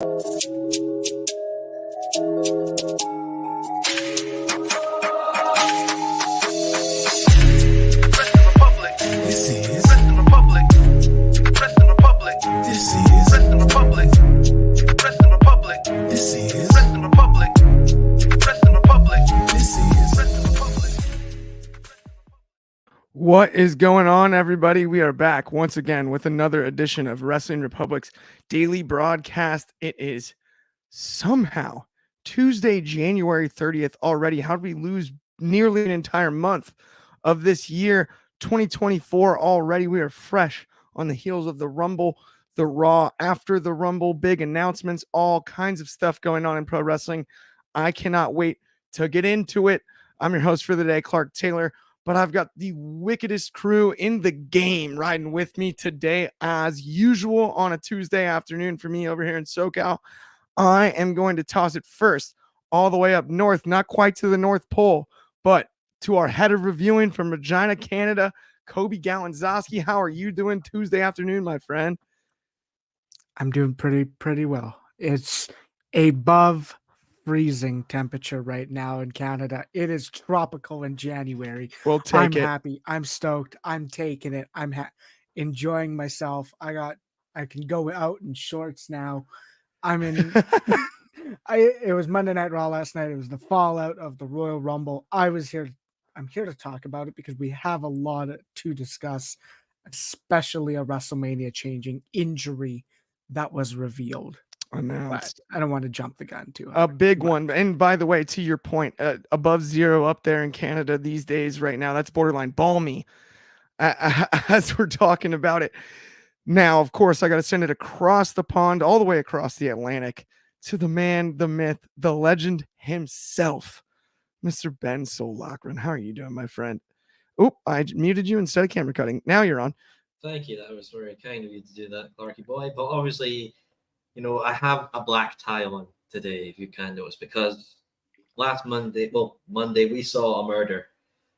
What is going on, everybody? We are back once again with another edition of Wrestling Republic's daily broadcast. It is somehow Tuesday, January 30th already. How did we lose nearly an entire month of this year, 2024 already? We are fresh on the heels of the Rumble, the Raw, after the Rumble, big announcements, all kinds of stuff going on in pro wrestling. I cannot wait to get into it. I'm your host for the day, Clark Taylor. But I've got the wickedest crew in the game riding with me today, as usual, on a Tuesday afternoon for me over here in SoCal. I am going to toss it first all the way up north, not quite to the North Pole, but to our head of reviewing from Regina, Canada, Coby Galenzoski. How are you doing Tuesday afternoon, my friend? I'm doing pretty well. It's above freezing temperature right now in Canada. It is tropical in January. We'll take I'm it. happy. I'm stoked. I'm taking it. I'm enjoying myself. I can go out in shorts now. I'm in. It was Monday Night Raw last night. It was the fallout of the Royal Rumble. I'm here to talk about it because we have a lot to discuss, especially a WrestleMania changing injury that was revealed. Announced. But I don't want to jump the gun too hard. A big one. And by the way, to your point, above zero up there in Canada these days right now, that's borderline balmy as we're talking about it. Now, of course, I got to send it across the pond, all the way across the Atlantic to the man, the myth, the legend himself, Mr. Ben Soul Lochran. How are you doing, my friend? Oh, I muted you instead of camera cutting. Now you're on. Thank you. That was very kind of you to do that, Clarky boy. But obviously, I have a black tie on today, if you can notice, because last Monday, we saw a murder.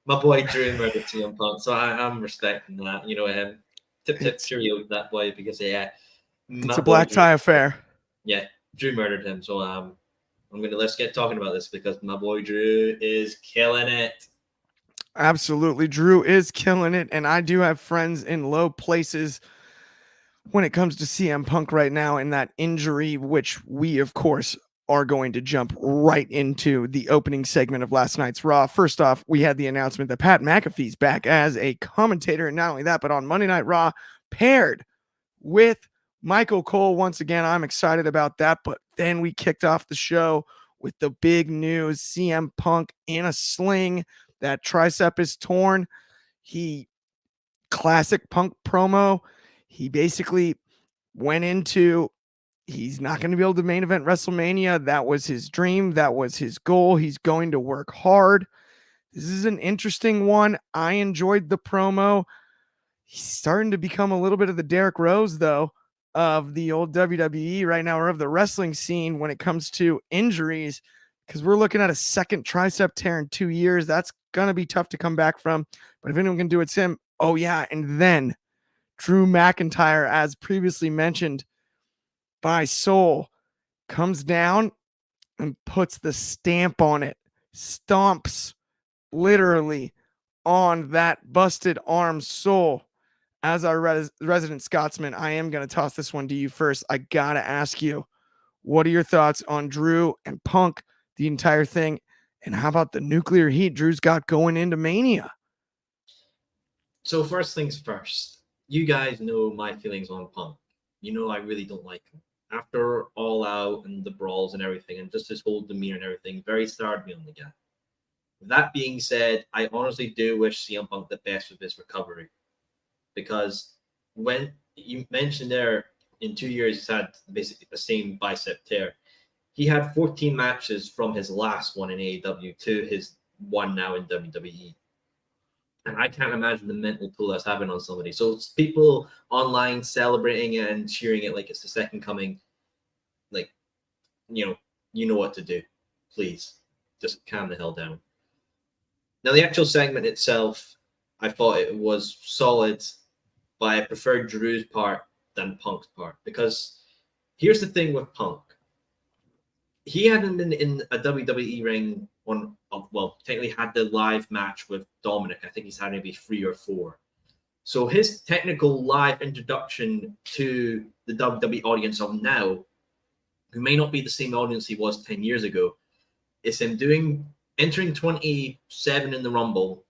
My boy Drew murdered CM Punk, so I'm respecting that. Tip cheerio that boy, because it's a black tie affair. Yeah, Drew murdered him, so let's get talking about this because my boy Drew is killing it. Absolutely, Drew is killing it, and I do have friends in low places when it comes to CM Punk right now and that injury, which we, of course, are going to jump right into the opening segment of last night's Raw. First off, we had the announcement that Pat McAfee's back as a commentator, and not only that, but on Monday Night Raw, paired with Michael Cole. Once again, I'm excited about that, but then we kicked off the show with the big news: CM Punk in a sling, that tricep is torn. Classic Punk promo. He basically went into, he's not going to be able to main event WrestleMania. That was his dream. That was his goal. He's going to work hard. This is an interesting one. I enjoyed the promo. He's starting to become a little bit of the Derrick Rose, though, of the old WWE right now, or of the wrestling scene when it comes to injuries, because we're looking at a second tricep tear in 2 years. That's going to be tough to come back from. But if anyone can do it, it's him. Oh, yeah. And then Drew McIntyre, as previously mentioned by Soul, comes down and puts the stamp on it, stomps literally on that busted arm. Soul, as our resident Scotsman, I am going to toss this one to you first. I got to ask you, what are your thoughts on Drew and Punk, the entire thing? And how about the nuclear heat Drew's got going into Mania? So first things first, you guys know my feelings on Punk. I really don't like him. After All Out and the brawls and everything, and just his whole demeanor and everything, very starred me on the guy. That being said, I honestly do wish CM Punk the best with his recovery. Because when you mentioned there, in 2 years, he's had basically the same bicep tear. He had 14 matches from his last one in AEW to his one now in WWE. And I can't imagine the mental toll that's having on somebody. So it's people online celebrating it and cheering it like it's the second coming. Like, you know what to do. Please, just calm the hell down. Now, the actual segment itself, I thought it was solid, but I preferred Drew's part than Punk's part. Because here's the thing with Punk. he hadn't been in a WWE ring technically had the live match with Dominic. I think he's had maybe 3 or 4. So his technical live introduction to the WWE audience of now, who may not be the same audience he was 10 years ago, is him entering 27 in the Rumble,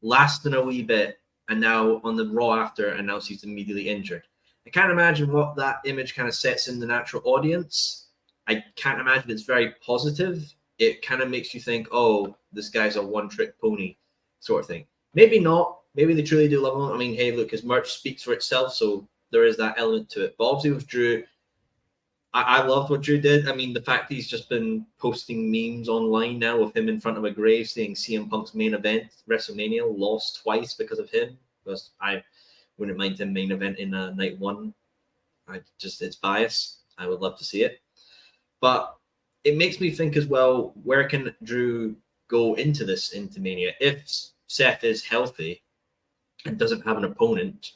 lasting a wee bit, and now on the Raw after announced he's immediately injured. I can't imagine what that image kind of sets in the natural audience. I can't imagine it's very positive. It kind of makes you think, oh, this guy's a one-trick pony sort of thing. Maybe not. Maybe they truly do love him. I mean, hey, look, his merch speaks for itself, so there is that element to it. But obviously with Drew, I loved what Drew did. I mean, the fact he's just been posting memes online now of him in front of a grave saying CM Punk's main event, WrestleMania, lost twice because of him. Because I wouldn't mind him main event in night 1. It's bias. I would love to see it. But it makes me think as well, where can Drew go into Mania? If Seth is healthy and doesn't have an opponent,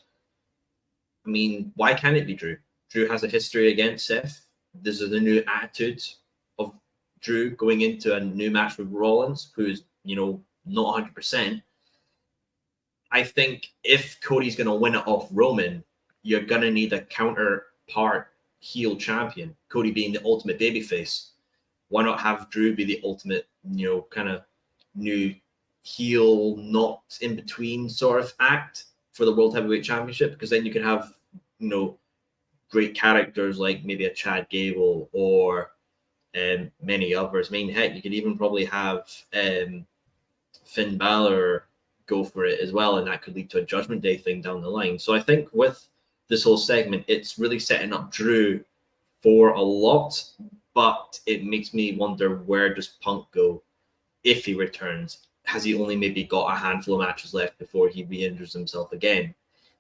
I mean, why can't it be Drew? Drew has a history against Seth. This is a new attitude of Drew going into a new match with Rollins, who's, not 100%. I think if Cody's going to win it off Roman, you're going to need a counterpart heel champion, Cody being the ultimate babyface. Why not have Drew be the ultimate, kind of new heel, not in between sort of act for the World Heavyweight Championship? Because then you can have, great characters like maybe a Chad Gable or many others. I mean, heck, you could even probably have Finn Balor go for it as well, and that could lead to a Judgment Day thing down the line. So I think with this whole segment, it's really setting up Drew for a lot, but it makes me wonder, where does Punk go if he returns? Has he only maybe got a handful of matches left before he re-injures himself again?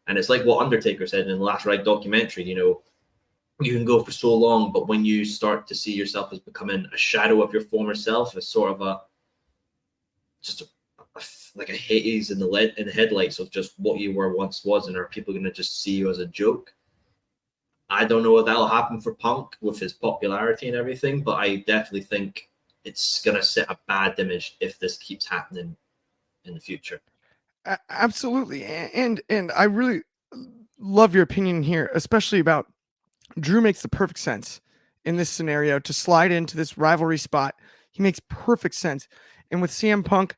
And it's like what Undertaker said in the Last Ride documentary, you can go for so long, but when you start to see yourself as becoming a shadow of your former self, as sort of like a haze in the headlights of just what you were once was, and are people going to just see you as a joke? I don't know if that'll happen for Punk with his popularity and everything, but I definitely think it's going to set a bad image if this keeps happening in the future. Absolutely. And I really love your opinion here, especially about Drew. Makes the perfect sense in this scenario to slide into this rivalry spot. He makes perfect sense. And with CM Punk,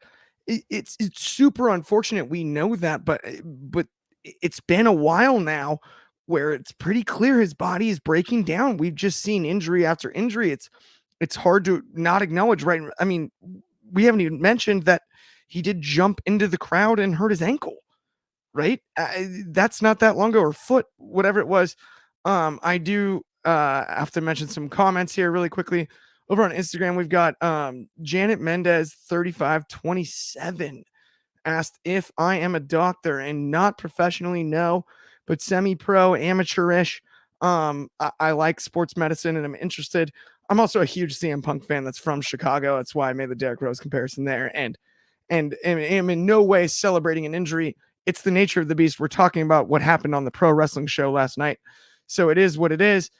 it's super unfortunate. We know that, but it's been a while now where it's pretty clear his body is breaking down. We've just seen injury after injury. It's hard to not acknowledge, right? I mean, we haven't even mentioned that he did jump into the crowd and hurt his ankle, right? That's not that long ago, or foot, whatever it was. I do have to mention some comments here really quickly. Over on Instagram, we've got Janet Mendez 3527 asked if I am a doctor, and not professionally, no, but semi-pro, amateurish. I like sports medicine and I'm interested. I'm also a huge CM Punk fan that's from Chicago. That's why I made the Derrick Rose comparison there. And am in no way celebrating an injury. It's the nature of the beast. We're talking about what happened on the pro wrestling show last night. So it is what it is.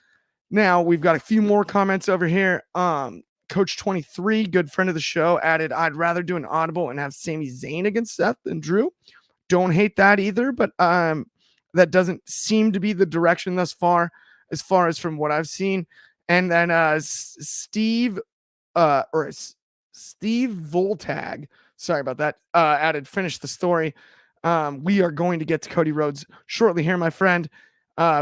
Now we've got a few more comments over here. Coach 23, good friend of the show, added, I'd rather do an audible and have Sami Zayn against Seth than Drew. Don't hate that either, but that doesn't seem to be the direction thus far as from what I've seen. And then Steve Voltag, sorry about that, added, finish the story. We are going to get to Cody Rhodes shortly here, my friend.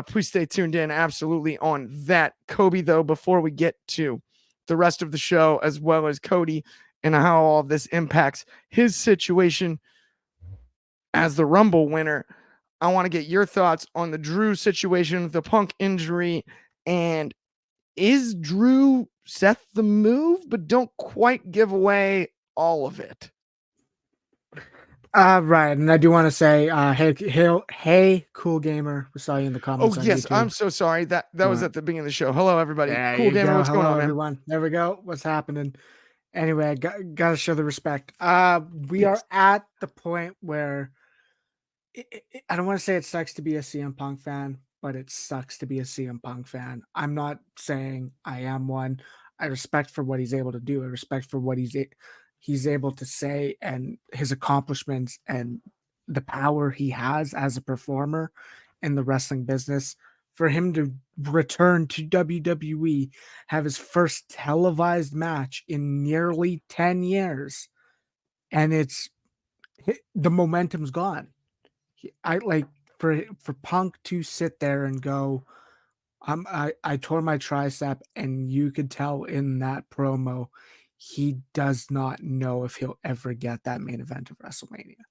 Please stay tuned in absolutely on that. Coby, though, before we get to the rest of the show, as well as Cody and how all of this impacts his situation as the Rumble winner, I want to get your thoughts on the Drew situation, the Punk injury, and is Drew Seth the move, but don't quite give away all of it. Right, and I do want to say, hey, Cool Gamer, we saw you in the comments. Oh on yes, YouTube. I'm so sorry. That was at the beginning of the show. Hello, everybody. There Cool Gamer, what's Hello, going on, man? everyone. There we go. What's happening? Anyway, I got to show the respect. We are at the point where I don't want to say it sucks to be a CM Punk fan, but it sucks to be a CM Punk fan. I'm not saying I am one. I respect for what he's able to do. I respect for what he's able to say and his accomplishments and the power he has as a performer in the wrestling business. For him to return to WWE, have his first televised match in nearly 10 years, and the momentum's gone. I like for Punk to sit there and go, I tore my tricep, and you could tell in that promo he does not know if he'll ever get that main event of WrestleMania.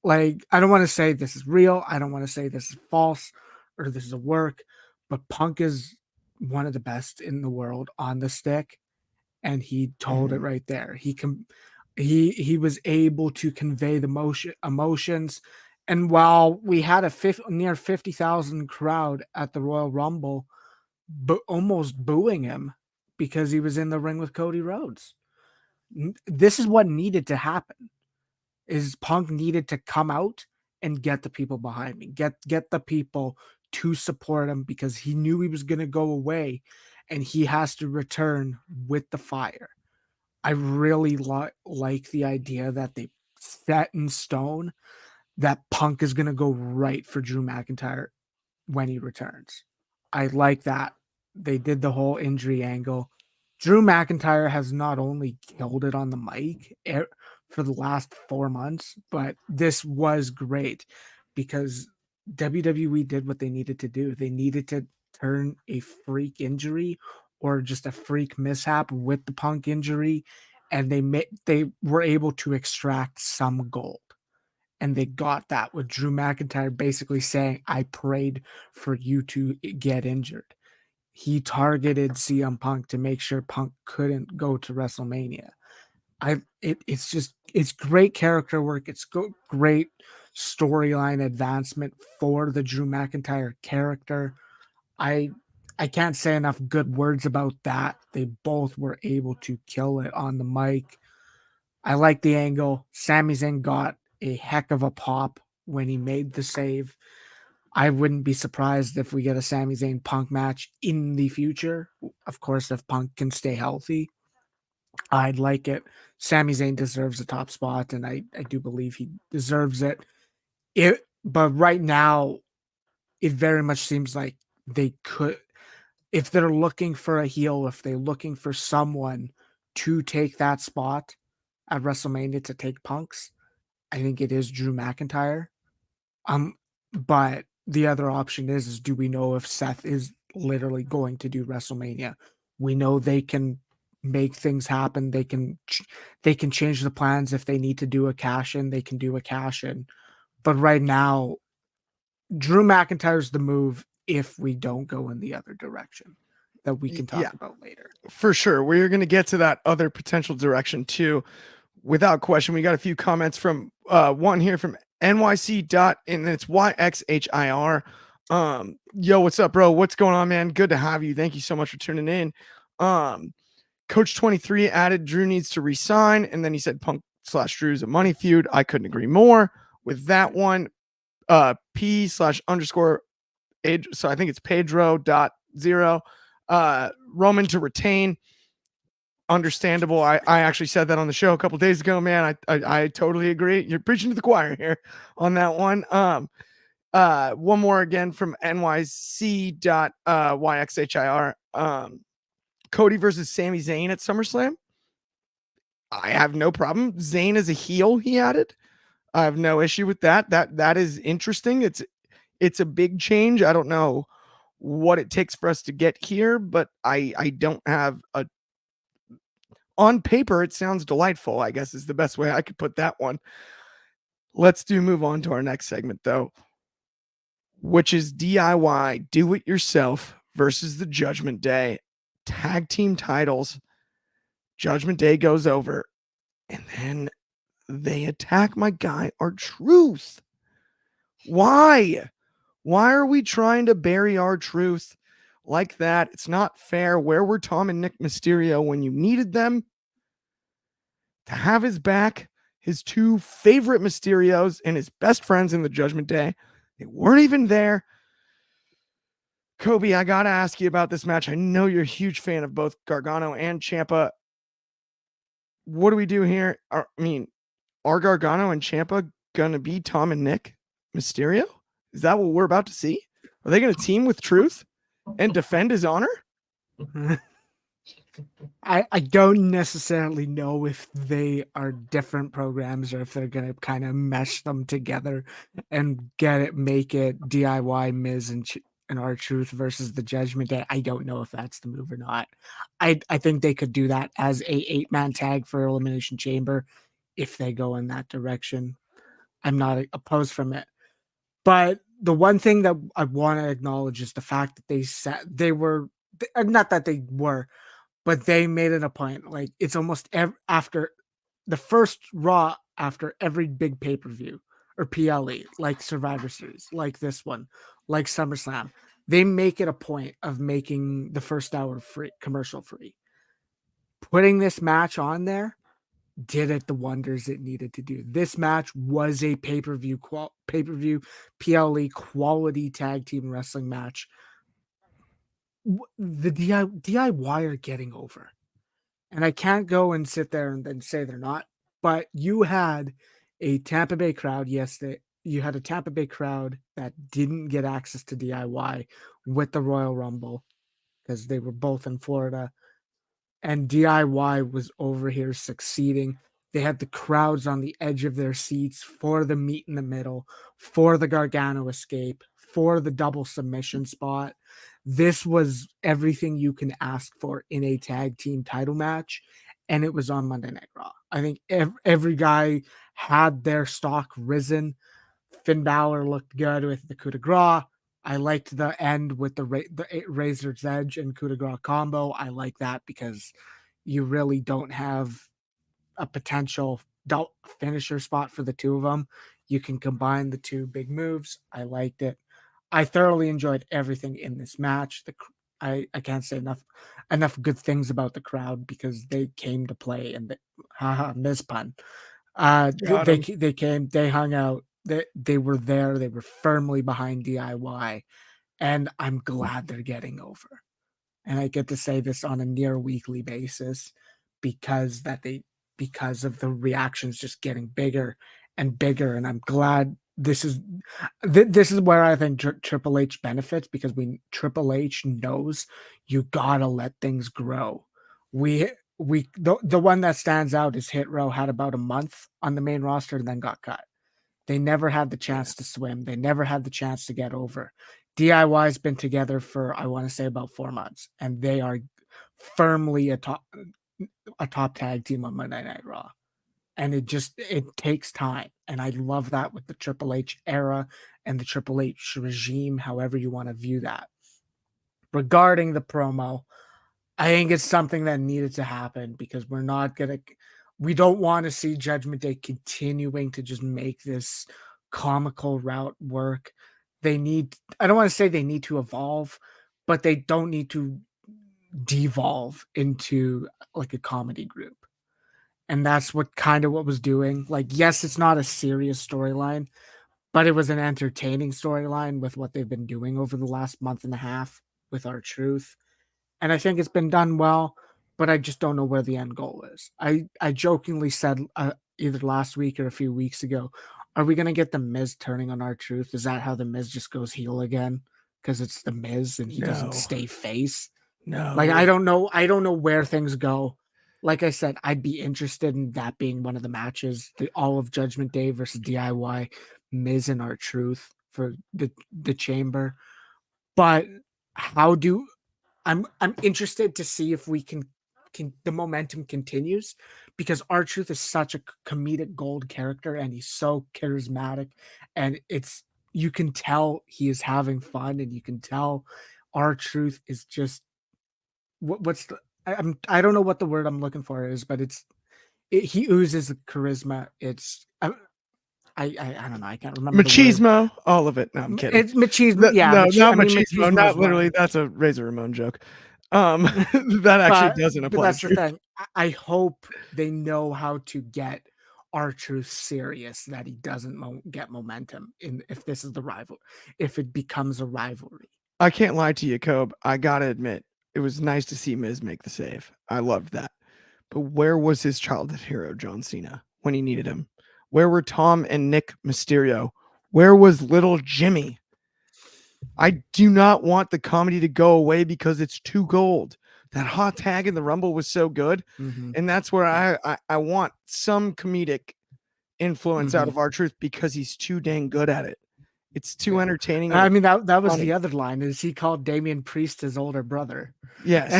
I don't want to say this is real, I don't want to say this is false or this is a work, but Punk is one of the best in the world on the stick, and he told it right there. He was able to convey the emotions. And while we had a near 50,000 crowd at the Royal Rumble, but almost booing him because he was in the ring with Cody Rhodes, this is what needed to happen. Is Punk needed to come out and get the people behind me, get the people to support him, because he knew he was going to go away, and he has to return with the fire. I really like the idea that they set in stone that Punk is going to go right for Drew McIntyre when he returns. I like that. They did the whole injury angle. Drew McIntyre has not only killed it on the mic for the last 4 months, but this was great because WWE did what they needed to do. They needed to turn a freak injury or just a freak mishap with the Punk injury, and they were able to extract some gold. And they got that with Drew McIntyre basically saying, I prayed for you to get injured. He targeted CM Punk to make sure Punk couldn't go to WrestleMania. It's great character work. It's great storyline advancement for the Drew McIntyre character. I can't say enough good words about that. They both were able to kill it on the mic. I like the angle. Sami Zayn got a heck of a pop when he made the save. I wouldn't be surprised if we get a Sami Zayn Punk match in the future. Of course, if Punk can stay healthy, I'd like it. Sami Zayn deserves a top spot, and I do believe he deserves it. But right now, it very much seems like they could, if they're looking for a heel, if they're looking for someone to take that spot at WrestleMania to take Punk's, I think it is Drew McIntyre. But the other option is do we know if Seth is literally going to do WrestleMania? We know they can make things happen. They can change the plans if they need to do a cash in. They can do a cash in. But right now, Drew McIntyre's the move if we don't go in the other direction that we can talk about later. For sure. We're going to get to that other potential direction too. Without question, we got a few comments from one here from NYC and it's YXHIR. Yo, what's up, bro? What's going on, man? Good to have you. Thank you so much for tuning in. Coach 23 added Drew needs to resign, and then he said Punk/Drew's a money feud. I couldn't agree more with that one. P/_, so I think it's Pedro.0. Roman to retain. Understandable. I actually said that on the show a couple days ago, man. I totally agree. You're preaching to the choir here on that one. One more again from NYC.YXHIR. Cody versus Sami Zayn at SummerSlam. I have no problem. Zayn is a heel, he added. I have no issue with that. That is interesting. It's a big change. I don't know what it takes for us to get here, but I don't have a, on paper, it sounds delightful, I guess is the best way I could put that one. Let's move on to our next segment though, which is DIY, do it yourself versus the Judgment Day tag team titles. Judgment Day goes over, and then they attack my guy, R-Truth. Why are we trying to bury R-Truth like that? It's not fair. Where were Tom and Nick Mysterio when you needed them? To have his back, his two favorite Mysterios and his best friends in the Judgment Day, they weren't even there. Coby, I gotta ask you about this match. I know you're a huge fan of both Gargano and Ciampa. What do we do here? Are Gargano and Ciampa gonna be Tom and Nick Mysterio? Is that what we're about to see? Are they gonna team with Truth and defend his honor? I don't necessarily know if they are different programs or if they're gonna kind of mesh them together and make it DIY Miz and R-Truth versus the Judgment Day. I don't know if that's the move or not. I think they could do that as a 8-man tag for Elimination Chamber if they go in that direction. I'm not opposed from it. But the one thing that I want to acknowledge is the fact that they were not that they were, but they made it a point. Like, it's almost after the first Raw after every big pay-per-view or PLE, like Survivor Series, like this one, like SummerSlam, they make it a point of making the first hour free, commercial free. Putting this match on there did it the wonders it needed to do. This match was a pay-per-view PLE quality tag team wrestling match. The DIY are getting over. And I can't go and sit there and then say they're not, but you had a Tampa Bay crowd. Yes, you had a Tampa Bay crowd that didn't get access to DIY with the Royal Rumble because they were both in Florida. And DIY was over here succeeding. They had the crowds on the edge of their seats for the meet in the middle, for the Gargano escape, for the double submission spot. This was everything you can ask for in a tag team title match, and it was on Monday Night Raw. I think every guy had their stock risen. Finn Balor looked good with the coup de grace. I liked the end with the Razor's Edge and coup de grace combo. I like that because you really don't have a potential finisher spot for the two of them. You can combine the two big moves. I liked it. I thoroughly enjoyed everything in this match. I can't say enough good things about the crowd because they came to play and Miz pun. They came, they hung out, they were there, they were firmly behind DIY, and I'm glad they're getting over. And I get to say this on a near weekly basis because of the reactions just getting bigger and bigger. And I'm glad this is where I think Triple H benefits, because Triple H knows you gotta let things grow. The one that stands out is Hit Row had about a month on the main roster and then got cut. They never had the chance to swim. They never had the chance to get over. DIY's been together for, I want to say, about 4 months, and they are firmly a top tag team on Monday Night Raw. And it takes time. And I love that with the Triple H era and the Triple H regime, however you want to view that. Regarding the promo, I think it's something that needed to happen because we don't want to see Judgment Day continuing to just make this comical route work. I don't want to say they need to evolve, but they don't need to devolve into like a comedy group. And that's what was doing. Like, yes, it's not a serious storyline, but it was an entertaining storyline with what they've been doing over the last month and a half with R-Truth. And I think it's been done well, but I just don't know where the end goal is. I jokingly said either last week or a few weeks ago, are we going to get the Miz turning on R-Truth? Is that how the Miz just goes heel again? Because it's the Miz and he doesn't stay face? No. Like, I don't know where things go. Like I said, I'd be interested in that being one of the matches, the All of Judgment Day versus DIY, Miz and R-Truth for the Chamber. But I'm interested to see if we can the momentum continues, because R-Truth is such a comedic gold character and he's so charismatic, and you can tell he is having fun, and you can tell R-Truth is just I don't know what the word I'm looking for is, but he oozes charisma. I don't know. I can't remember. Machismo, all of it. No, I'm kidding. It's machismo. Not machismo. machismo. Not literally. That's a Razor Ramon joke. That actually doesn't apply. But that's the thing. I hope they know how to get R-Truth serious, that he doesn't get momentum if this is the rival, if it becomes a rivalry. I can't lie to you, Cobe. I gotta admit, it was nice to see Miz make the save. I loved that. But where was his childhood hero, John Cena, when he needed him? Where were Tom and Nick Mysterio? Where was little Jimmy? I do not want the comedy to go away because it's too gold. That hot tag in the Rumble was so good. And that's where I want some comedic influence out of R-Truth because he's too dang good at it. It's too entertaining. I mean, that was funny. the other line, is he called Damian Priest his older brother. Yes.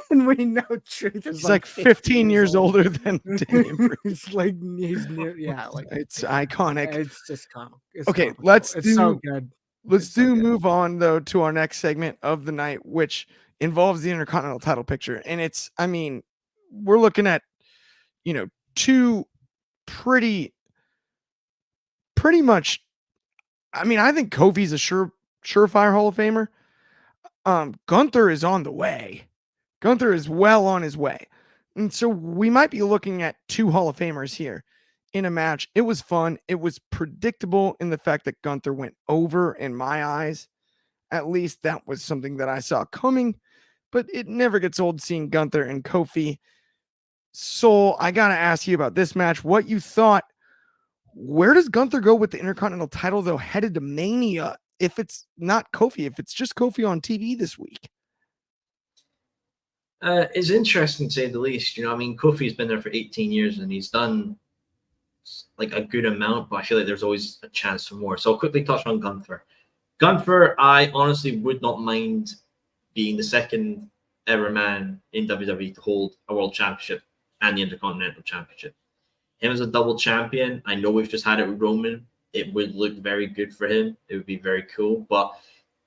And we know Truth is He's like 15 years older than Damian Priest. It's like he's near, like it's iconic. It's just comical. Okay, let's it's so good. Let's move on though to our next segment of the night, which involves the Intercontinental title picture. And it's, I mean, we're looking at, two pretty much, I mean, I think Kofi's a surefire Hall of Famer. Gunther is on the way. Gunther is well on his way. And so we might be looking at two Hall of Famers here in a match. It was fun. It was predictable in the fact that Gunther went over in my eyes. At least that was something that I saw coming, but it never gets old seeing Gunther and Kofi. Soul, I got to ask you about this match, what you thought. Where does Gunther go with the Intercontinental title, though, headed to Mania? If it's not Kofi, if it's just Kofi on TV this week? It's interesting to say the least. I mean, Kofi's been there for 18 years and he's done like a good amount, but I feel like there's always a chance for more. So I'll quickly touch on Gunther. Gunther, I honestly would not mind being the second ever man in WWE to hold a world championship and the Intercontinental Championship. Him as a double champion, I know we've just had it with Roman. It would look very good for him. It would be very cool. But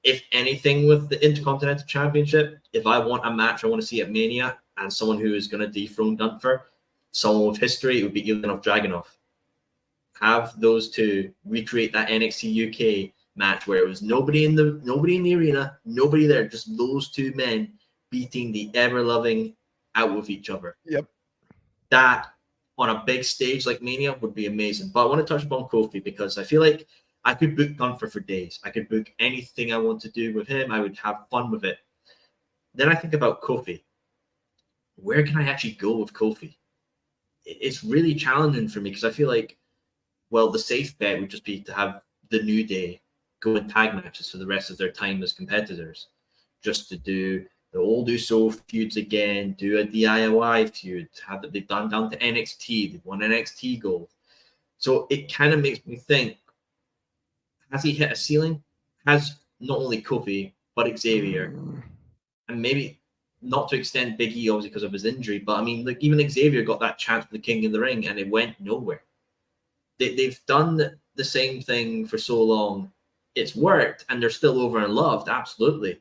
if anything with the Intercontinental Championship, if I want a match I want to see at Mania and someone who is going to dethrone Gunther, someone with history, it would be Ilya Dragunov. Have those two recreate that NXT UK match where it was nobody in the arena, nobody there, just those two men beating the ever-loving out with each other. Yep. That on a big stage like Mania would be amazing. But I want to touch upon Kofi because I feel like I could book Gunther for days. I could book anything I want to do with him. I would have fun with it. Then I think about Kofi. Where can I actually go with Kofi? It's really challenging for me because I feel like, well, the safe bet would just be to have the New Day go in tag matches for the rest of their time as competitors. Just to do the old Uso feuds again, do a DIY feud, have that they've done down to NXT, they've won NXT Gold. So it kind of makes me think, has he hit a ceiling? Has not only Kofi, but Xavier, and maybe not to extend Big E, obviously, because of his injury, but I mean, like even Xavier got that chance for the King in the Ring, and it went nowhere. They've done the same thing for so long. It's worked, and they're still over and loved, absolutely.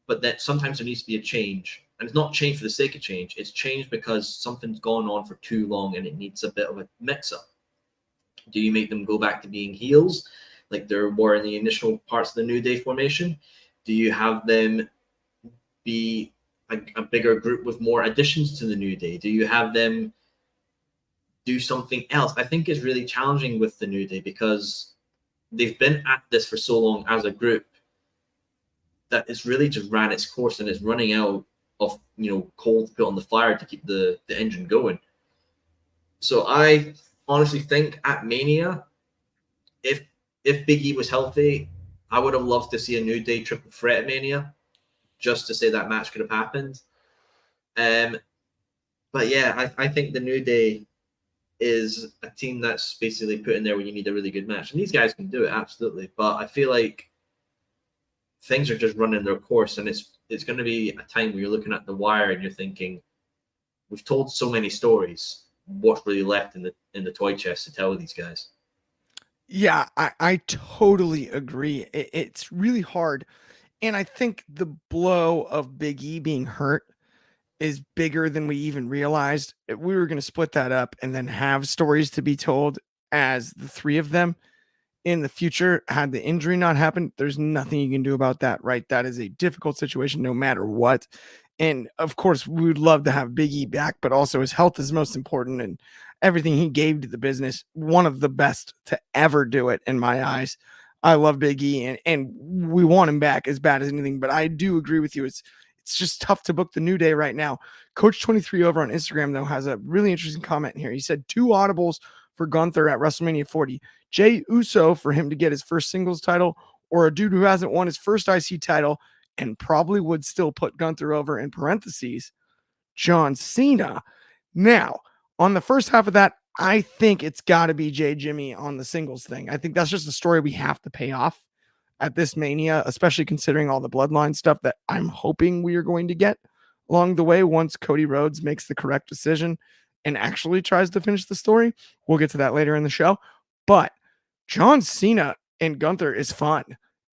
But that sometimes there needs to be a change. And it's not change for the sake of change. It's change because something's gone on for too long and it needs a bit of a mix-up. Do you make them go back to being heels like there were in the initial parts of the New Day formation? Do you have them be a bigger group with more additions to the New Day? Do you have them do something else? I think it's really challenging with the New Day because they've been at this for so long as a group that it's really just ran its course and it's running out of coal to put on the fire to keep the engine going. So I honestly think at Mania, if Big E was healthy, I would have loved to see a New Day triple threat at Mania, just to say that match could have happened. But yeah, I think the New Day is a team that's basically put in there when you need a really good match, and these guys can do it absolutely. But I feel like things are just running their course, and it's going to be a time where you're looking at the wire and you're thinking, we've told so many stories. What's really left in the toy chest to tell these guys? Yeah, I totally agree. It's really hard, and I think the blow of Big E being hurt is bigger than we even realized. We were going to split that up and then have stories to be told as the three of them in the future. Had the injury not happened, there's nothing you can do about that, right? That is a difficult situation no matter what. And of course, we would love to have Big E back, but also his health is most important, and everything he gave to the business, one of the best to ever do it in my eyes. I love Big E, and we want him back as bad as anything. But I do agree with you. It's just tough to book the New Day right now. Coach 23 over on Instagram though has a really interesting comment here. He said 2 audibles for Gunther at WrestleMania 40. Jey Uso for him to get his first singles title, or a dude who hasn't won his first IC title and probably would still put Gunther over, in parentheses, John Cena. Now, on the first half of that, I think it's got to be Jimmy on the singles thing. I think that's just a story we have to pay off at this Mania, especially considering all the bloodline stuff that I'm hoping we are going to get along the way once Cody Rhodes makes the correct decision and actually tries to finish the story. We'll get to that later in the show. But John Cena and Gunther is fun.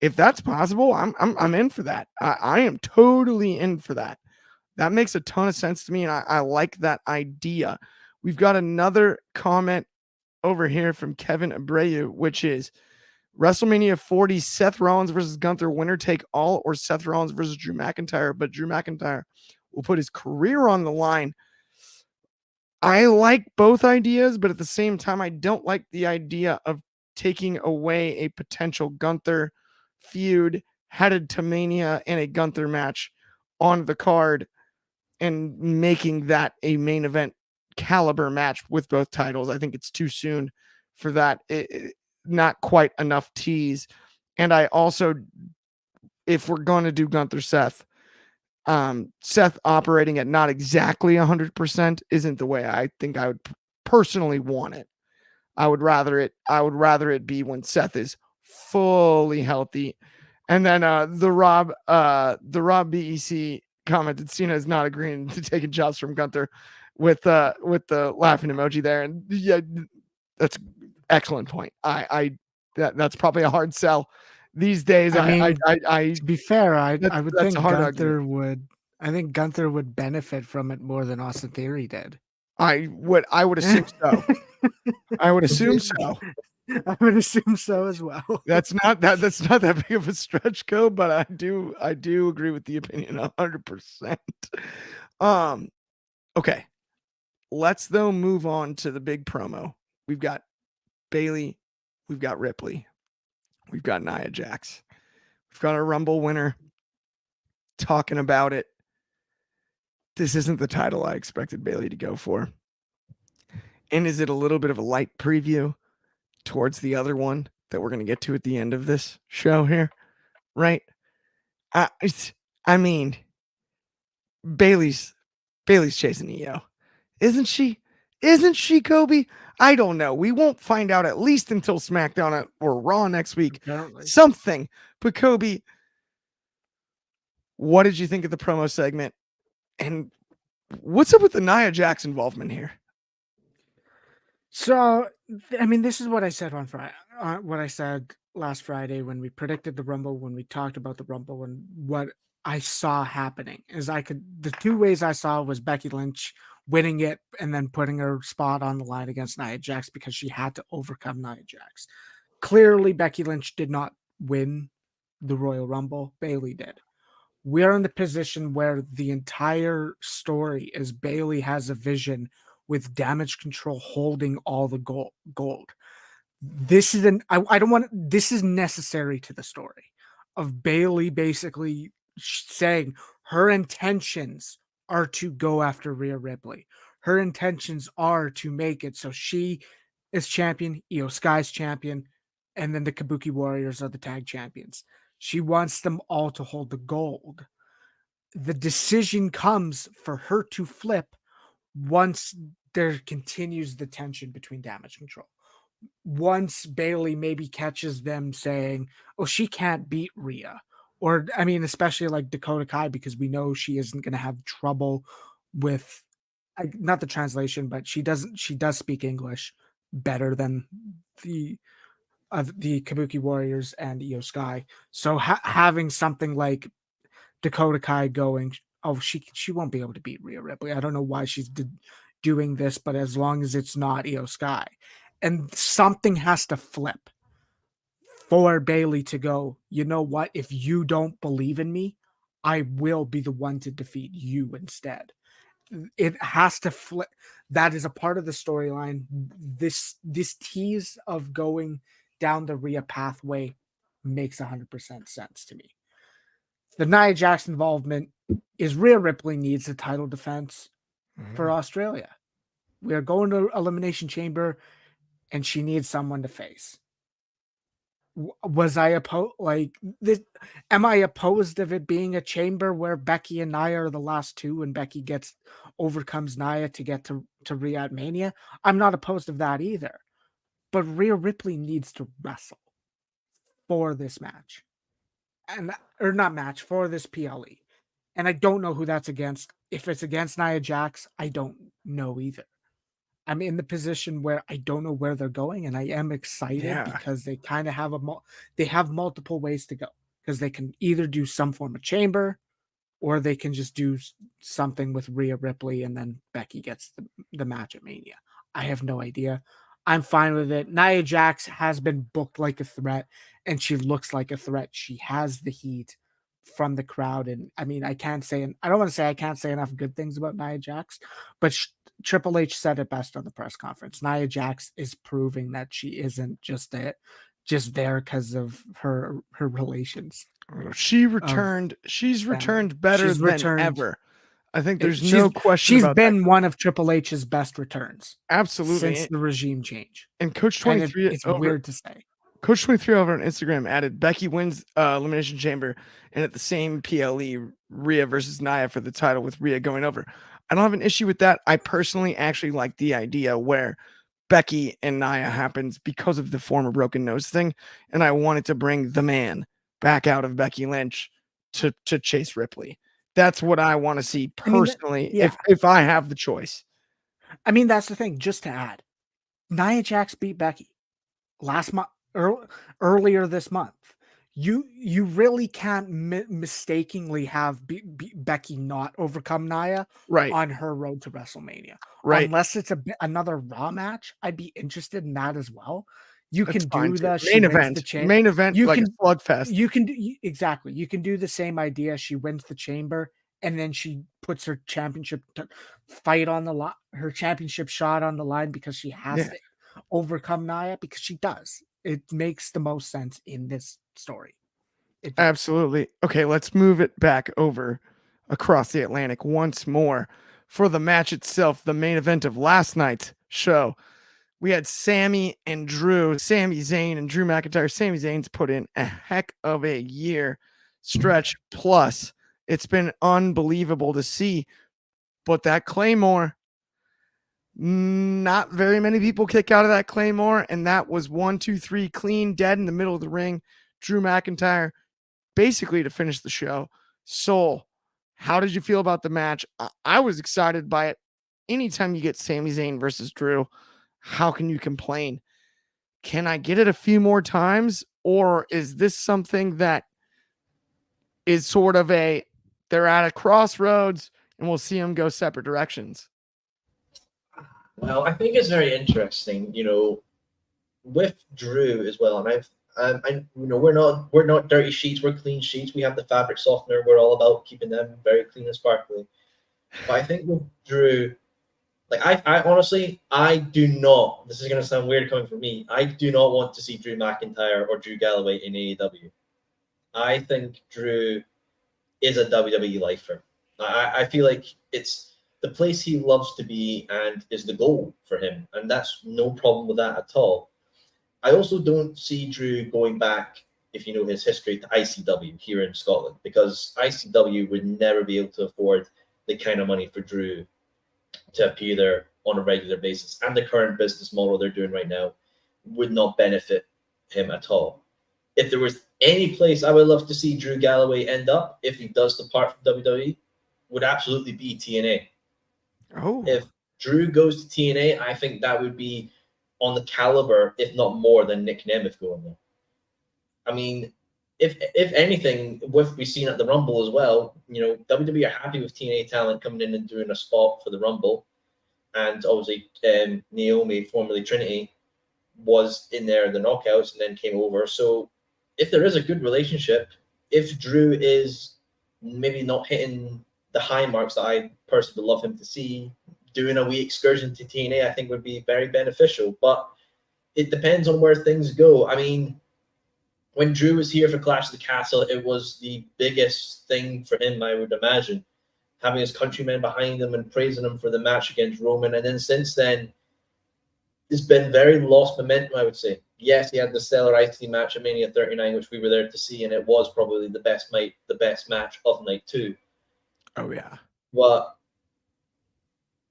If that's possible, I'm in for that. I am totally in for that. That makes a ton of sense to me, and I like that idea. We've got another comment over here from Kevin Abreu, which is WrestleMania 40, Seth Rollins versus Gunther, winner take all, or Seth Rollins versus Drew McIntyre, but Drew McIntyre will put his career on the line. I like both ideas, but at the same time, I don't like the idea of taking away a potential Gunther feud headed to Mania and a Gunther match on the card and making that a main event caliber match with both titles. I think it's too soon for that. Not quite enough tease. And I also, if we're going to do Gunther Seth operating at not exactly 100% isn't the way I think I would personally want it. I would rather it be when Seth is fully healthy. And then the Rob BEC commented Cena is not agreeing to taking jobs from Gunther with the laughing emoji there. And yeah, that's excellent point. That's probably a hard sell these days. To be fair, I would think Gunther argument. would. I think Gunther would benefit from it more than Austin Theory did. I would assume so. I would assume so. I would assume so as well. That's not that big of a stretch, Go, but I do agree with the opinion 100%. Okay. Let's though move on to the big promo. We've got Bayley, we've got Ripley, we've got Nia Jax, we've got a Rumble winner talking about it. This isn't the title I expected Bayley to go for. And is it a little bit of a light preview towards the other one that we're going to get to at the end of this show here? Right? I mean, Bayley's chasing EO. Isn't she? Isn't she, Coby? I don't know. We won't find out at least until SmackDown or Raw next week. Apparently. Something. But Coby, what did you think of the promo segment? And what's up with the Nia Jax involvement here? So, I mean, this is what I said on Friday. What I said last Friday when we predicted the Rumble, when we talked about the Rumble, and what I saw happening is the 2 ways I saw was Becky Lynch winning it and then putting her spot on the line against Nia Jax because she had to overcome Nia Jax. Clearly, Becky Lynch did not win the Royal Rumble. Bayley did. We're in the position where the entire story is Bayley has a vision with Damage Control holding all the gold. This is this is necessary to the story of Bayley basically saying her intentions are to go after Rhea Ripley. Her intentions are to make it so she is champion, Io Sky's champion, and then the Kabuki Warriors are the tag champions. She wants them all to hold the gold. The decision comes for her to flip once there continues the tension between Damage Control. Once Bayley maybe catches them saying, oh, she can't beat Rhea. Or, I mean, especially like Dakota Kai, because we know she isn't going to have trouble with, not the translation, but she does speak English better than the Kabuki Warriors and Io Sky. So having something like Dakota Kai going, oh, she won't be able to beat Rhea Ripley. I don't know why she's doing this, but as long as it's not Io Sky. And something has to flip for Bayley to go, you know what? If you don't believe in me, I will be the one to defeat you instead. It has to flip. That is a part of the storyline. This tease of going down the Rhea pathway makes 100% sense to me. The Nia Jax involvement is Rhea Ripley needs a title defense for Australia. We are going to Elimination Chamber, and she needs someone to face. Was I opposed? Like this? Am I opposed of it being a chamber where Becky and Nia are the last two, and Becky overcomes Nia to get to Rhea Mania? I'm not opposed of that either. But Rhea Ripley needs to wrestle for this match, or not match, for this PLE. And I don't know who that's against. If it's against Nia Jax, I don't know either. I'm in the position where I don't know where they're going, and I am excited because they kind of have they have multiple ways to go, because they can either do some form of chamber, or they can just do something with Rhea Ripley and then Becky gets the match at Mania. I have no idea. I'm fine with it. Nia Jax has been booked like a threat, and she looks like a threat. She has the heat from the crowd, and I mean, I don't want to say I can't say enough good things about Nia Jax, but Triple H said it best on the press conference. Nia Jax is proving that she isn't just there because of her relations. She returned. She's returned better than ever. I think there's no question about that. She's been one of Triple H's best returns. Absolutely. Since the regime change. And Coach 23, it's weird to say. Coach 23 over on Instagram added Becky wins Elimination Chamber, and at the same PLE, Rhea versus Nia for the title with Rhea going over. I don't have an issue with that. I personally actually like the idea where Becky and Nia happens because of the former broken nose thing, and I wanted to bring the man back out of Becky Lynch to chase Ripley. That's what I want to see personally. If I have the choice. I mean, that's the thing. Just to add, Nia Jax beat Becky last month, earlier this month. You really can't mistakenly have Becky not overcome Nia on her road to WrestleMania. Right. Unless it's another Raw match, I'd be interested in that as well. You That's can do the main event. Main event, like a slugfest. You can exactly. You can do the same idea. She wins the chamber, and then she puts her championship fight on the line, her championship shot on the line, because she has to overcome Nia, because she does. It makes the most sense in this story. Absolutely. Okay, let's move it back over across the Atlantic once more for the match itself, the main event of last night's show. We had Sami and Drew, Sami Zayn and Drew McIntyre. Sami Zayn's put in a heck of a year stretch plus. It's been unbelievable to see. But that Claymore, not very many people kick out of that Claymore, and that was 1, 2, 3 clean, dead in the middle of the ring. Drew McIntyre basically to finish the show. Soul, how did you feel about the match? I was excited by it. Anytime you get Sami Zayn versus Drew, how can you complain? Can I get it a few more times? Or is this something that is sort of they're at a crossroads and we'll see them go separate directions? Well, I think it's very interesting, with Drew as well. And we're not dirty sheets, we're clean sheets. We have the fabric softener. We're all about keeping them very clean and sparkly. But I think with Drew, like I honestly, I do not. This is gonna sound weird coming from me. I do not want to see Drew McIntyre or Drew Galloway in AEW. I think Drew is a WWE lifer. I feel like it's the place he loves to be and is the goal for him, and that's no problem with that at all. I also don't see Drew going back, if you know his history, to ICW here in Scotland, because ICW would never be able to afford the kind of money for Drew to appear there on a regular basis, and the current business model they're doing right now would not benefit him at all. If there was any place I would love to see Drew Galloway end up, if he does depart from WWE, would absolutely be TNA. Oh. If Drew goes to TNA, I think that would be on the caliber, if not more, than Nick Nemeth going there. I mean, if anything, what we've seen at the Rumble as well, WWE are happy with TNA talent coming in and doing a spot for the Rumble. And obviously, Naomi, formerly Trinity, was in there in the knockouts and then came over. So if there is a good relationship, if Drew is maybe not hitting the high marks that I personally would love him to see, doing a wee excursion to TNA, I think would be very beneficial. But it depends on where things go. I mean, when Drew was here for Clash of the Castle, it was the biggest thing for him, I would imagine, having his countrymen behind him and praising him for the match against Roman. And then since then, it's been very lost momentum, I would say. Yes, he had the stellar IC match at Mania 39, which we were there to see, and it was probably the best match of night 2. Oh yeah. But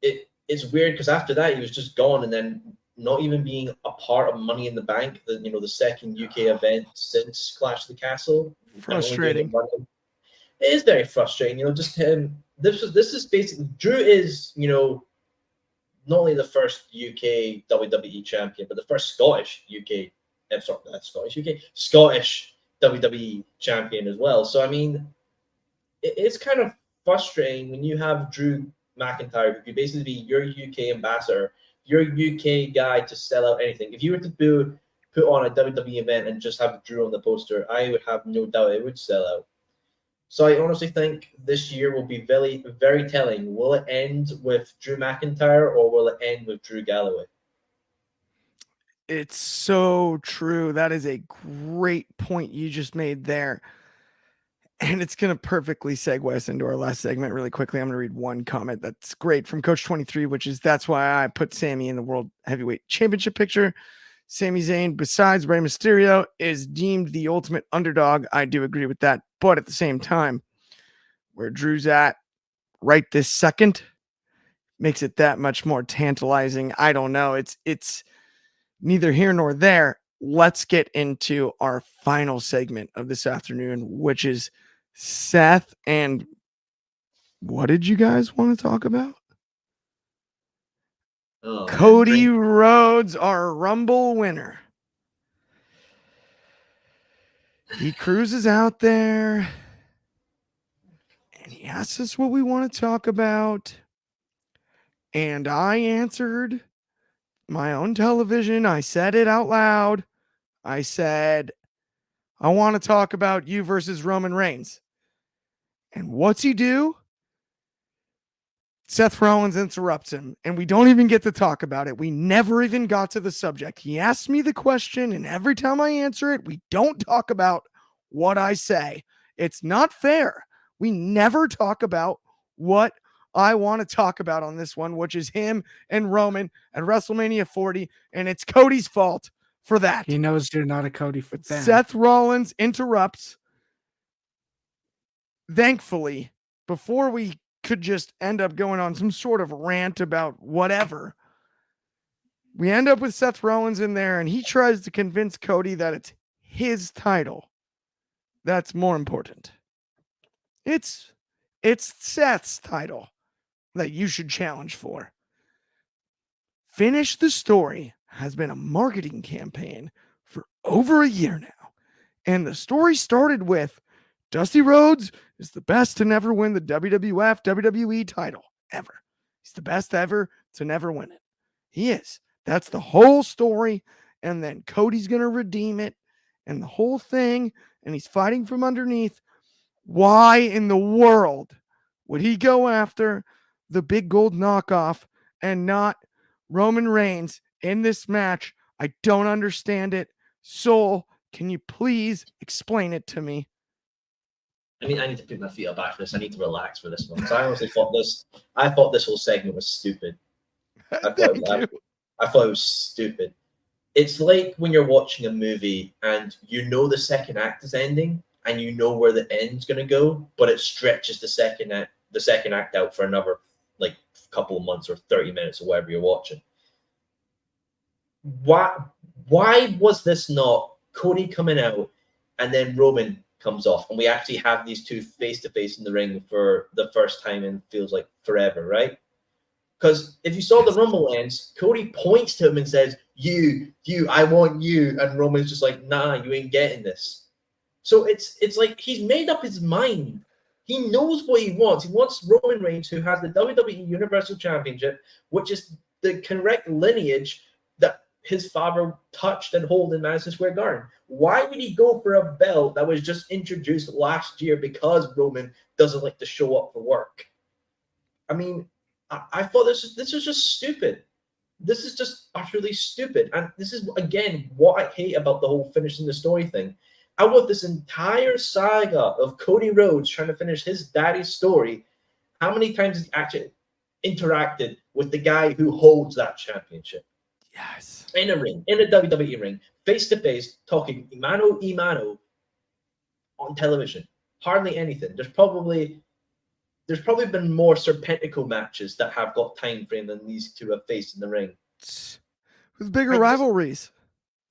it's weird because after that he was just gone, and then not even being a part of Money in the Bank, the second UK event since Clash of the Castle. Frustrating. It is very frustrating, just him. This is basically Drew is, not only the first UK WWE champion, but the first Scottish WWE champion as well. So I mean, it's kind of frustrating when you have Drew McIntyre, who could basically be your UK ambassador, your UK guy to sell out anything. If you were to put on a WWE event and just have Drew on the poster, I would have no doubt it would sell out. So I honestly think this year will be very, very telling. Will it end with Drew McIntyre or will it end with Drew Galloway? It's so true. That is a great point you just made there. And it's going to perfectly segue us into our last segment really quickly. I'm going to read one comment that's great from Coach 23, which is, that's why I put Sammy in the World Heavyweight Championship picture. Sami Zayn, besides Rey Mysterio, is deemed the ultimate underdog. I do agree with that. But at the same time, where Drew's at right this second makes it that much more tantalizing. I don't know. It's neither here nor there. Let's get into our final segment of this afternoon, which is Seth. And what did you guys want to talk about? Oh, Cody Rhodes, our Rumble winner. He cruises out there and he asks us what we want to talk about. And I answered my own television. I said it out loud. I said, I want to talk about you versus Roman Reigns. And what's he do? Seth Rollins interrupts him, and we don't even get to talk about it. We never even got to the subject. He asks me the question, and every time I answer it, we don't talk about what I say. It's not fair. We never talk about what I want to talk about on this one, which is him and Roman at WrestleMania 40, and it's Cody's fault for that. He knows you're not a Cody fan. Seth Rollins interrupts. Thankfully, before we could just end up going on some sort of rant about whatever, we end up with Seth Rollins in there, and he tries to convince Cody that it's his title that's more important. It's Seth's title that you should challenge for. Finish the Story has been a marketing campaign for over a year now. And the story started with Dusty Rhodes is the best to never win the WWF WWE title ever. He's the best ever to never win it. He is. That's the whole story. And then Cody's going to redeem it and the whole thing. And he's fighting from underneath. Why in the world would he go after the big gold knockoff and not Roman Reigns in this match? I don't understand it. Soul, can you please explain it to me? I mean, I need to put my feet up after this. I need to relax for this one. Because I honestly thought this whole segment was stupid. I thought it was stupid. It's like when you're watching a movie and you know the second act is ending and you know where the end's going to go, but it stretches the second act out for another like couple of months or 30 minutes or whatever you're watching. Why was this not Cody coming out and then Roman comes off and we actually have these two face to face in the ring for the first time in feels like forever, right? Because if you saw the Rumble ends, Cody points to him and says, you, I want you. And Roman's just like, nah, you ain't getting this. So it's like he's made up his mind. He knows what he wants. He wants Roman Reigns, who has the WWE Universal Championship, which is the correct lineage that his father touched and held in Madison Square Garden. Why would he go for a belt that was just introduced last year because Roman doesn't like to show up for work? I mean, I thought this was just stupid. This is just utterly stupid. And this is, again, what I hate about the whole finishing the story thing. out of this entire saga of Cody Rhodes trying to finish his daddy's story, how many times has he actually interacted with the guy who holds that championship? Yes. In a ring, in a WWE ring, face to face, talking mano a mano on television. Hardly anything. There's probably been more Serpentico matches that have got time frame than these two have faced in the ring. With bigger rivalries.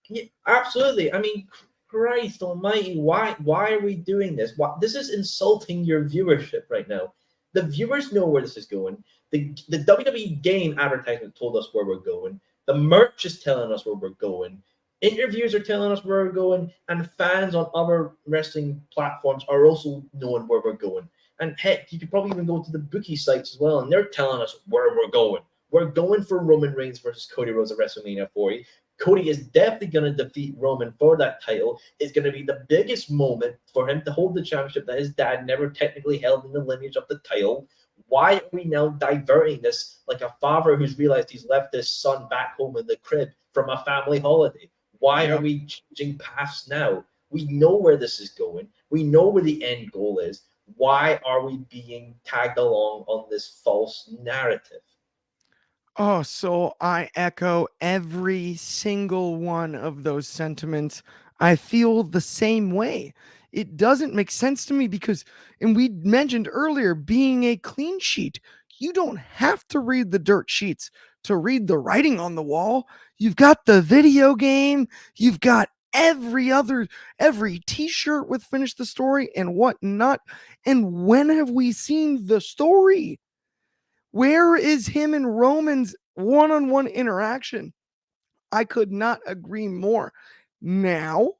Yeah, absolutely. I mean, Christ Almighty, why are we doing this? This is insulting your viewership right now. The viewers know where this is going. The WWE game advertisement told us where we're going. The merch is telling us where we're going. Interviews are telling us where we're going, and fans on other wrestling platforms are also knowing where we're going. And heck, you could probably even go to the bookie sites as well, and they're telling us where we're going. We're going for Roman Reigns versus Cody Rhodes at WrestleMania 40. Cody is definitely going to defeat Roman for that title. It's going to be the biggest moment for him to hold the championship that his dad never technically held in the lineage of the title. Why are we now diverting this like a father who's realized he's left his son back home in the crib from a family holiday? Why are we changing paths now? We know where this is going. We know where the end goal is. Why are we being tagged along on this false narrative? Oh, so I echo every single one of those sentiments. I feel the same way. It doesn't make sense to me because, and we mentioned earlier, being a clean sheet, you don't have to read the dirt sheets to read the writing on the wall. You've got the video game, you've got every t-shirt with finish the story and whatnot. And when have we seen the story? Where is him and Roman's one-on-one interaction? I could not agree more. Now,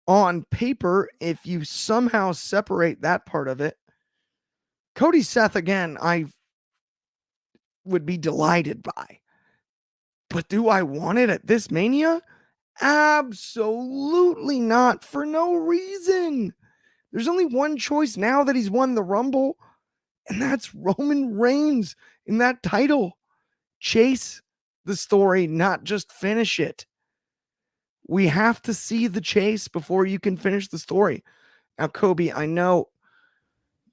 on paper, if you somehow separate that part of it, Cody Seth again, I would be delighted by. But do I want it at this Mania? Absolutely not, for no reason. There's only one choice now that he's won the Rumble, and that's Roman Reigns in that title. Chase the story, not just finish it. We have to see the chase before you can finish the story. Now, Coby, I know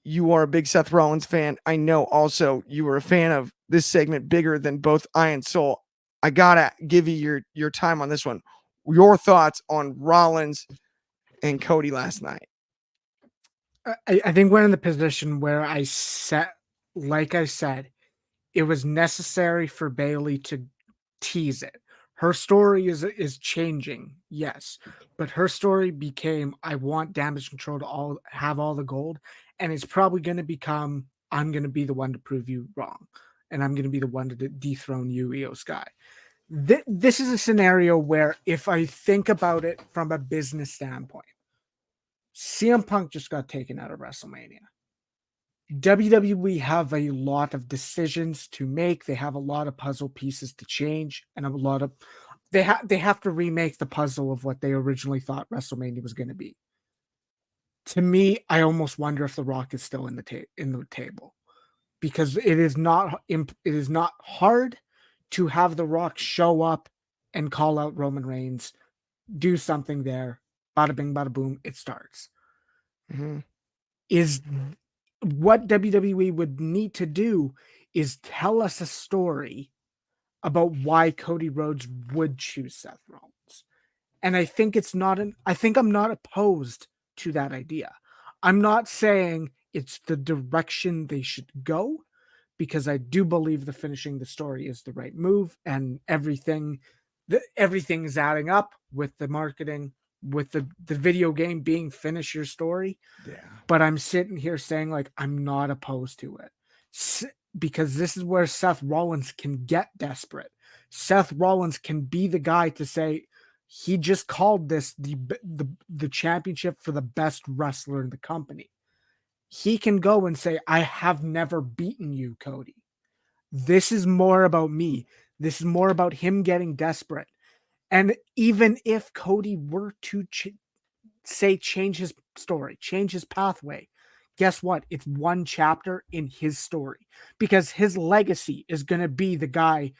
you are a big Seth Rollins fan. I know also you were a fan of this segment bigger than both I and Soul. I gotta give you your time on this one. Your thoughts on Rollins and Cody last night. I think we're in the position where I said, it was necessary for Bayley to tease it. Her story is changing, yes, but her story became, I want Damage Control to have all the gold, and it's probably going to become, I'm going to be the one to prove you wrong, and I'm going to be the one to dethrone you, Io Sky. This is a scenario where, if I think about it from a business standpoint, CM Punk just got taken out of WrestleMania. WWE have a lot of decisions to make. They have a lot of puzzle pieces to change, and they have to remake the puzzle of what they originally thought WrestleMania was going to be. To me, I almost wonder if The Rock is still in the table, because it is not hard to have The Rock show up and call out Roman Reigns, do something there, bada bing, bada boom, it starts. Mm-hmm. Is what WWE would need to do is tell us a story about why Cody Rhodes would choose Seth Rollins. And I think I'm not opposed to that idea. I'm not saying it's the direction they should go, because I do believe the finishing the story is the right move, and everything is adding up with the marketing, with the video game being finish your story. Yeah. But I'm sitting here saying, like, I'm not opposed to it, because this is where Seth Rollins can get desperate. Seth Rollins can be the guy to say, he just called this the championship for the best wrestler in the company. He can go and say, I have never beaten you, Cody. This is more about me. This is more about him getting desperate. And even if Cody were to change his story, change his pathway, guess what? It's one chapter in his story, because his legacy is going to be the guy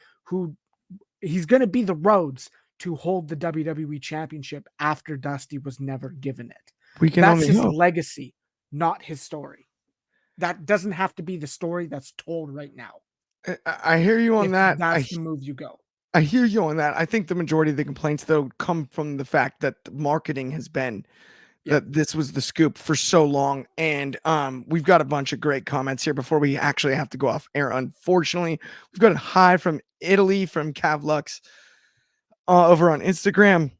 he's going to be the Rhodes to hold the WWE Championship after Dusty was never given it. We can That's only his hope. legacy, not his story. That doesn't have to be the story that's told right now. I hear you on If that. that's the move you go. I hear you on that. I think the majority of the complaints, though, come from the fact that the marketing has been that this was the scoop for so long. And we've got a bunch of great comments here before we actually have to go off air. Unfortunately, we've got a hi from Italy from Cavlux over on Instagram.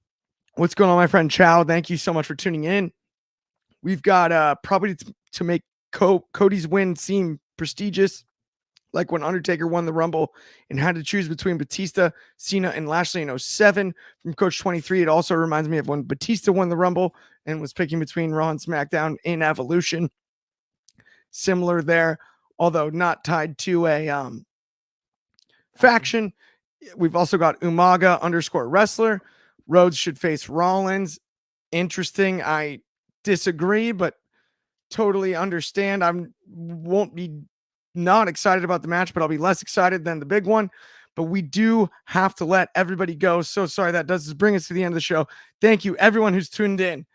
What's going on, my friend Chow? Thank you so much for tuning in. We've got probably to make Cody's win seem prestigious, like when Undertaker won the Rumble and had to choose between Batista, Cena, and Lashley in 07 from Coach 23. It also reminds me of when Batista won the Rumble and was picking between Raw and SmackDown in Evolution. Similar there, although not tied to a faction. We've also got Umaga _wrestler. Rhodes should face Rollins. Interesting. I disagree, but totally understand. I won't be not excited about the match, but I'll be less excited than the big one. But we do have to let everybody go. So sorry, that does bring us to the end of the show. Thank you, everyone who's tuned in.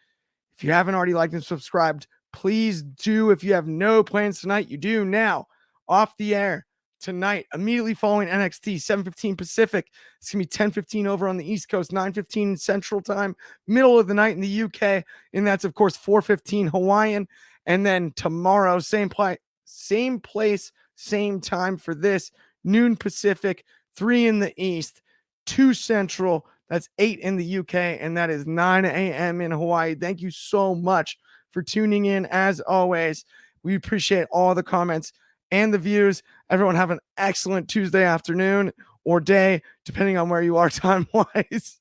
If you haven't already liked and subscribed, please do. If you have no plans tonight, you do now. Off the air tonight, immediately following NXT, 7:15 Pacific. It's going to be 10:15 over on the East Coast, 9:15 Central Time, middle of the night in the UK. And that's, of course, 4:15 Hawaiian. And then tomorrow, same place, same time for this, noon Pacific, 3 in the East, 2 Central. That's 8 in the UK, and that is 9 a.m. in Hawaii. Thank you so much for tuning in. As always, we appreciate all the comments and the views. Everyone have an excellent Tuesday afternoon or day, depending on where you are time-wise.